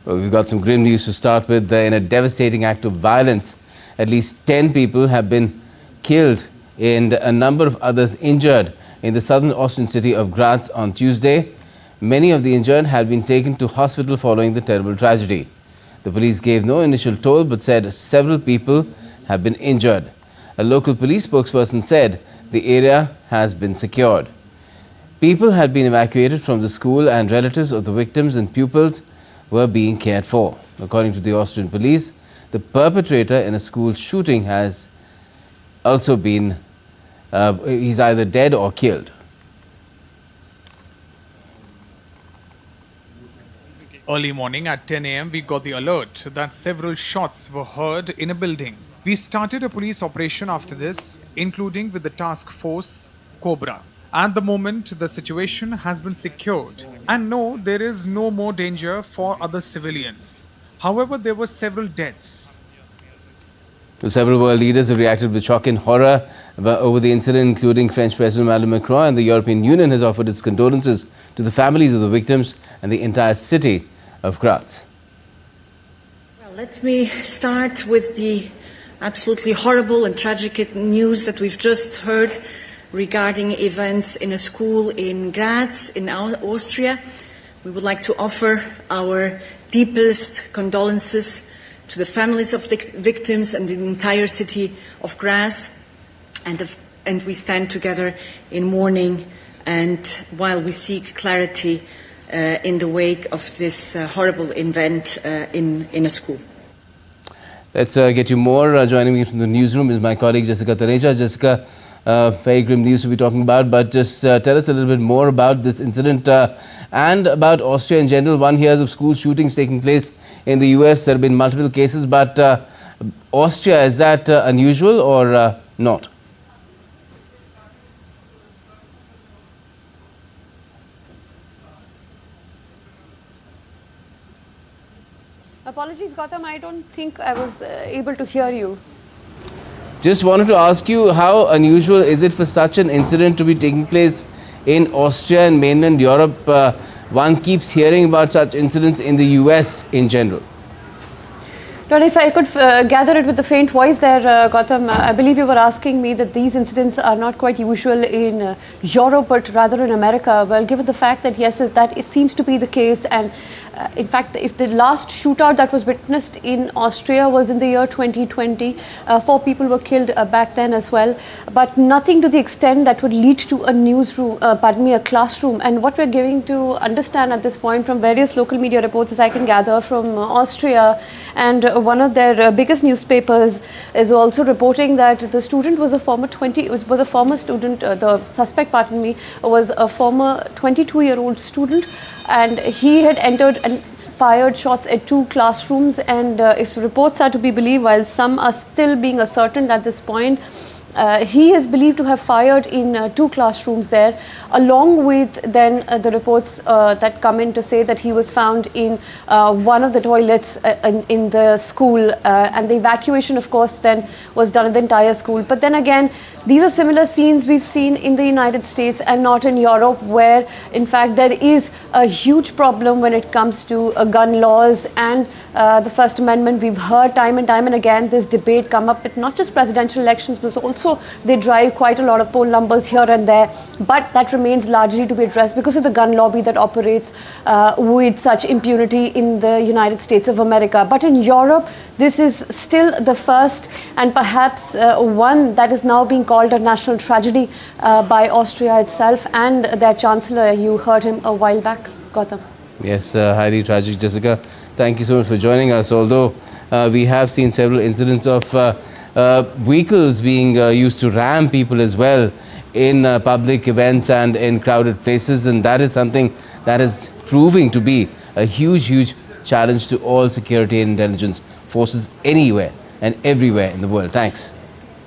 Well, we've got some grim news to start with. In a devastating act of violence, at least 10 people have been killed and a number of others injured in the southern Austrian city of Graz on Tuesday. Many of the injured had been taken to hospital following the terrible tragedy. The police gave no initial toll but said several people have been injured. A local police spokesperson said the area has been secured. People had been evacuated from the school and relatives of the victims and pupils were being cared for. According to the Austrian police, the perpetrator in a school shooting has also been, he's either dead or killed. Early morning at 10 a.m. we got the alert that several shots were heard in a building. We started a police operation after this, including with the task force Cobra. At the moment, the situation has been secured and no, there is no more danger for other civilians. However, there were several deaths. Several world leaders have reacted with shock and horror over the incident, including French President Emmanuel Macron, and the European Union has offered its condolences to the families of the victims and the entire city of Graz. Well, let me start with the absolutely horrible and tragic news that we've just heard regarding events in a school in Graz, in Austria. We would like to offer our deepest condolences to the families of the victims and the entire city of Graz, and we stand together in mourning and while we seek clarity in the wake of this horrible event in a school. Let's get you more. Joining me from the newsroom is my colleague Jessica Taneja. Jessica, very grim news to be talking about, but just tell us a little bit more about this incident and about Austria in general. One hears of school shootings taking place in the US. There have been multiple cases, but Austria, is that unusual or not? Apologies, Gautam, I don't think I was able to hear you. Just wanted to ask you, how unusual is it for such an incident to be taking place in Austria and mainland Europe? One keeps hearing about such incidents in the US in general. Not if I could gather it with the faint voice there, Gautam, I believe you were asking me that these incidents are not quite usual in Europe, but rather in America. Well, given the fact that yes, that it seems to be the case, and in fact, if the last shootout that was witnessed in Austria was in the year 2020, 4 people were killed back then as well, but nothing to the extent that would lead to a newsroom, a classroom. And what we're giving to understand at this point from various local media reports, as I can gather from Austria, and one of their biggest newspapers is also reporting that the student was a former student. The suspect, pardon me, was a former 22-year-old student, and he had entered and fired shots at 2 classrooms. And if reports are to be believed, while some are still being ascertained at this point, he is believed to have fired in 2 classrooms there, along with then the reports that come in to say that he was found in one of the toilets in the school, and the evacuation, of course, then was done in the entire school. But then again, these are similar scenes we've seen in the United States and not in Europe, where in fact there is a huge problem when it comes to gun laws and the First Amendment. We've heard time and again this debate come up with not just presidential elections, but also they drive quite a lot of poll numbers here and there. But that remains largely to be addressed because of the gun lobby that operates with such impunity in the United States of America. But in Europe, this is still the first and perhaps one that is now being called a national tragedy by Austria itself and their chancellor. You heard him a while back, Gautam. Yes, highly tragic, Jessica. Thank you so much for joining us. Although we have seen several incidents of vehicles being used to ram people as well in public events and in crowded places, and that is something that is proving to be a huge challenge to all security and intelligence forces anywhere and everywhere in the world. Thanks.